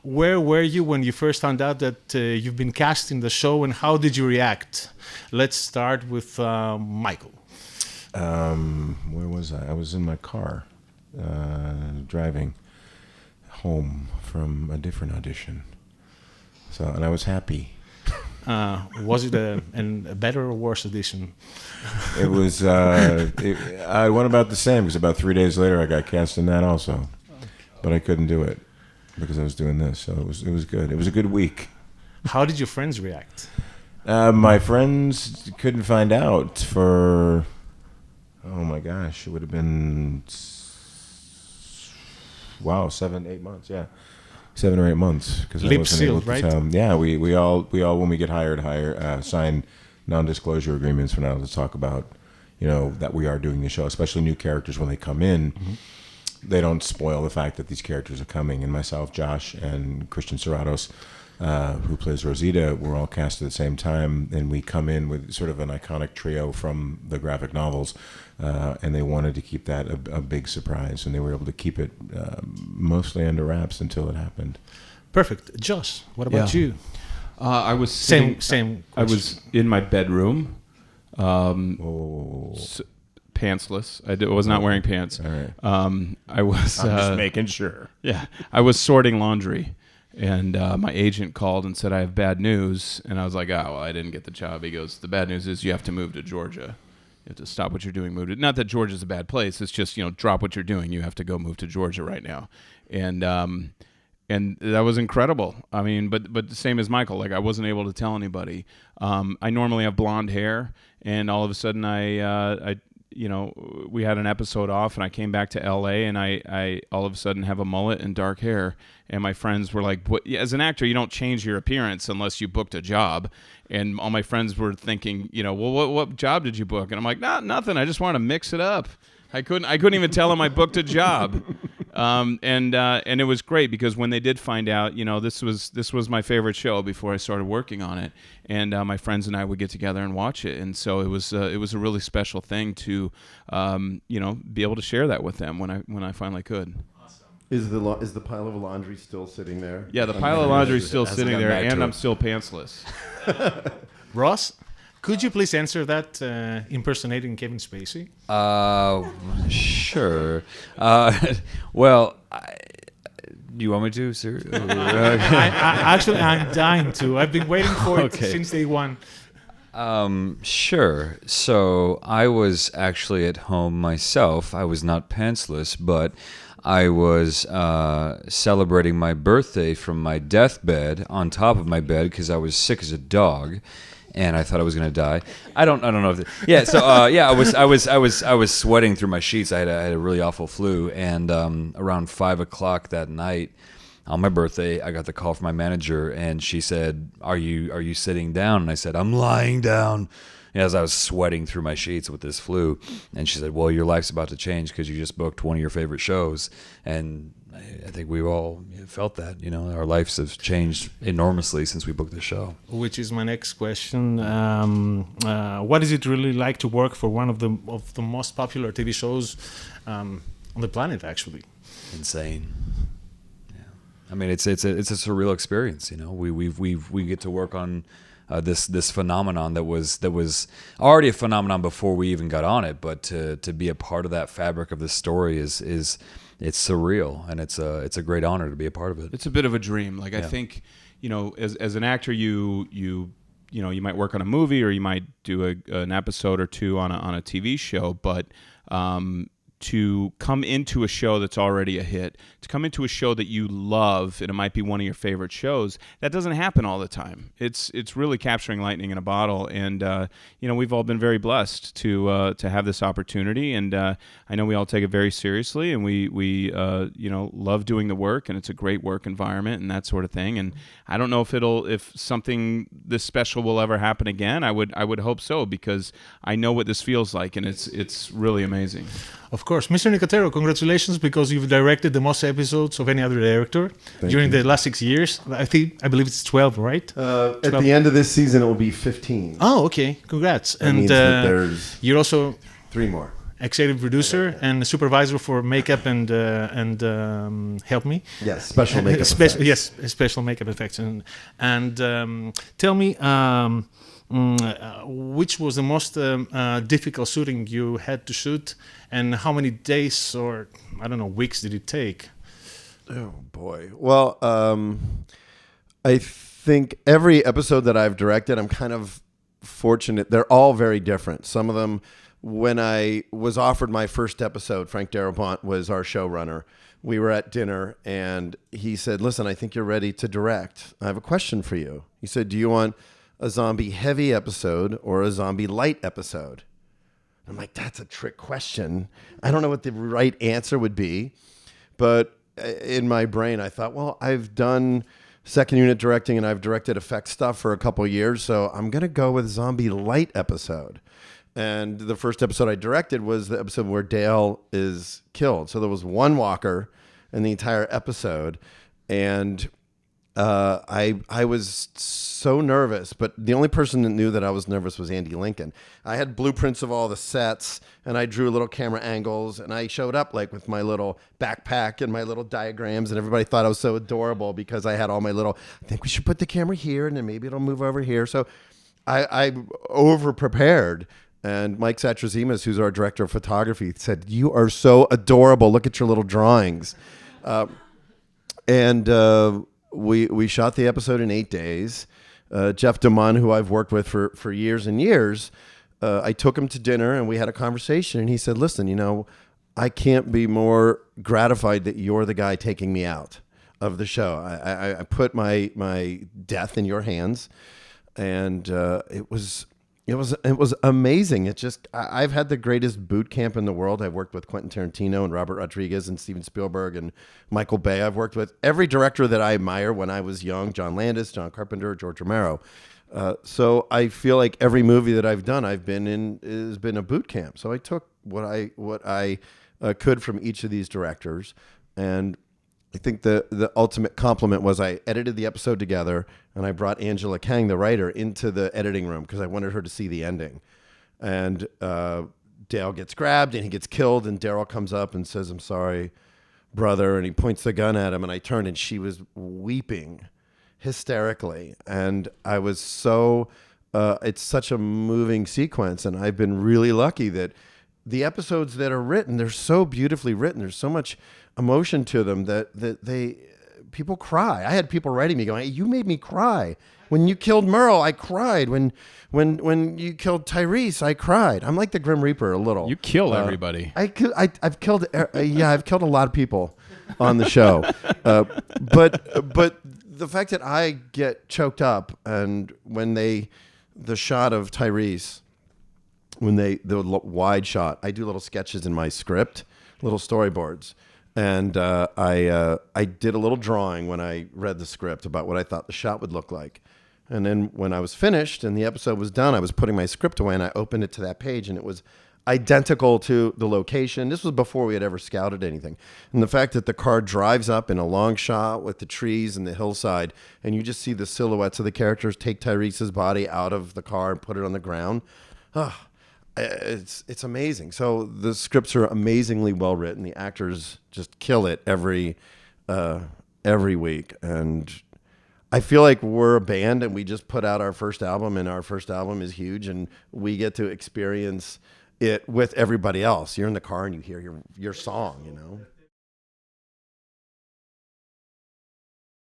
Where were you when you first found out that you've been cast in the show, and how did you react? Let's start with Michael. Where was I? I was in my car, driving home from a different audition. And I was happy. Was it a better or worse audition? It was. I went about the same, because about 3 days later I got cast in that also, but I couldn't do it because I was doing this. So it was good. It was a good week. How did your friends react? My friends couldn't find out for. Oh my gosh, it would have been 7, 8 months. Yeah, 7 or 8 months, because I wasn't able to right? tell them. Yeah, we all when we get hired, sign non-disclosure agreements. We're not allowed to talk about, that we are doing the show, especially new characters when they come in. Mm-hmm. They don't spoil the fact that these characters are coming. And myself, Josh, and Christian Serratos, who plays Rosita, we're all cast at the same time, and we come in with sort of an iconic trio from the graphic novels, and they wanted to keep that a big surprise, and they were able to keep it mostly under wraps until it happened. Perfect. Josh, what about you? I was same. I was in my bedroom, pantsless. I was not wearing pants. All right. I was. I'm just making sure. Yeah, I was sorting laundry. And my agent called and said, I have bad news. And I was like, I didn't get the job. He goes, the bad news is you have to move to Georgia. You have to stop what you're doing, move to. Not that Georgia's a bad place. It's just, drop what you're doing. You have to go move to Georgia right now. And that was incredible. I mean, but the same as Michael. Like, I wasn't able to tell anybody. I normally have blonde hair, and all of a sudden we had an episode off, and I came back to LA, and I all of a sudden have a mullet and dark hair, and my friends were like, "What? As an actor, you don't change your appearance unless you booked a job." And all my friends were thinking, well, what job did you book? And I'm like, nothing. I just wanted to mix it up. I couldn't even tell them I booked a job. And it was great, because when they did find out, this was my favorite show before I started working on it, and my friends and I would get together and watch it, and so it was a really special thing to be able to share that with them when I finally could. Awesome. Is the pile of laundry still sitting there? Yeah, the pile of laundry is still sitting there, and I'm still pantsless. Ross, could you please answer that impersonating Kevin Spacey? Sure. Do you want me to, sir? Actually, I'm dying to. I've been waiting for it since day one. Sure. So I was actually at home myself. I was not pantsless, but I was celebrating my birthday from my deathbed on top of my bed, because I was sick as a dog. And I thought I was gonna die. I don't know if. I was sweating through my sheets. I had a really awful flu, and around 5:00 that night, on my birthday, I got the call from my manager, and she said, "Are you sitting down?" And I said, "I'm lying down." As I was sweating through my sheets with this flu, and she said, "Well, your life's about to change because you just booked one of your favorite shows." And I think we've all felt that, our lives have changed enormously since we booked the show. Which is my next question. What is it really like to work for one of the most popular TV shows on the planet, actually? Insane. Yeah. I mean, it's a surreal experience. We get to work on this phenomenon that was already a phenomenon before we even got on it, but to be a part of that fabric of the story is it's surreal, and it's a great honor to be a part of it. It's a bit of a dream. Like, I think, as an actor, you might work on a movie, or you might do an episode or two on a TV show, but to come into a show that's already a hit, to come into a show that you love, and it might be one of your favorite shows, that doesn't happen all the time. It's really capturing lightning in a bottle, and we've all been very blessed to have this opportunity, and I know we all take it very seriously, and we love doing the work, and it's a great work environment and that sort of thing. And I don't know if something this special will ever happen again. I would hope so, because I know what this feels like, and it's really amazing. Of course. Mr. Nicotero, congratulations, because you've directed the most episodes of any other director during the last 6 years. I believe it's 12, right? 12. At the end of this season, it will be 15. Oh, okay. Congrats. That means that there's you're also 3 more. executive producer and supervisor for makeup and help me. Yes, special makeup effects. Yes, special makeup effects. And tell me, which was the most difficult shooting you had to shoot, and how many days or I don't know weeks did it take? Oh boy. Well, I think every episode that I've directed, I'm kind of fortunate. They're all very different. Some of them, when I was offered my first episode, Frank Darabont was our showrunner. We were at dinner and he said, "Listen, I think you're ready to direct. I have a question for you." He said, "Do you want a zombie heavy episode or a zombie light episode?" I'm like, "That's a trick question. I don't know what the right answer would be." But in my brain, I thought, well, I've done second unit directing and I've directed effect stuff for a couple of years, so I'm going to go with zombie light episode. And the first episode I directed was the episode where Dale is killed. So there was one walker in the entire episode. And I was so nervous, but the only person that knew that I was nervous was Andy Lincoln. I had blueprints of all the sets, and I drew little camera angles, and I showed up like with my little backpack and my little diagrams, and everybody thought I was so adorable because I had all my little, I think we should put the camera here, and then maybe it'll move over here. So I over-prepared. And Mike Satrazimas, who's our director of photography, said, "You are so adorable. Look at your little drawings." We shot the episode in 8 days. Jeff DeMunn, who I've worked with for years and years, I took him to dinner and we had a conversation. And he said, "Listen, I can't be more gratified that you're the guy taking me out of the show. I put my death in your hands." And it was amazing. I've had the greatest boot camp in the world. I've worked with Quentin Tarantino and Robert Rodriguez and Steven Spielberg and Michael Bay. I've worked with every director that I admire when I was young: John Landis, John Carpenter, George Romero. So I feel like every movie that I've done, has been a boot camp. So I took what I could from each of these directors, and I think the ultimate compliment was I edited the episode together, and I brought Angela Kang, the writer, into the editing room because I wanted her to see the ending. And Dale gets grabbed and he gets killed, and Daryl comes up and says, "I'm sorry, brother," and he points the gun at him, and I turned and she was weeping hysterically. And I was it's such a moving sequence, and I've been really lucky that the episodes that are written, they're so beautifully written. There's so much emotion to them that people cry. I had people writing me going, "Hey, you made me cry. When you killed Merle, I cried. When you killed Tyrese, I cried." I'm like the Grim Reaper a little. You kill everybody. I've killed a lot of people on the show. But the fact that I get choked up, and when the shot of Tyrese, the wide shot, I do little sketches in my script, little storyboards. And I did a little drawing when I read the script about what I thought the shot would look like. And then when I was finished and the episode was done, I was putting my script away and I opened it to that page, and it was identical to the location. This was before we had ever scouted anything. And the fact that the car drives up in a long shot with the trees and the hillside, and you just see the silhouettes of the characters take Tyrese's body out of the car and put it on the ground. It's amazing. So the scripts are amazingly well written. The actors just kill it every week, and I feel like we're a band and we just put out our first album, and our first album is huge, and we get to experience it with everybody else. You're in the car and you hear your song,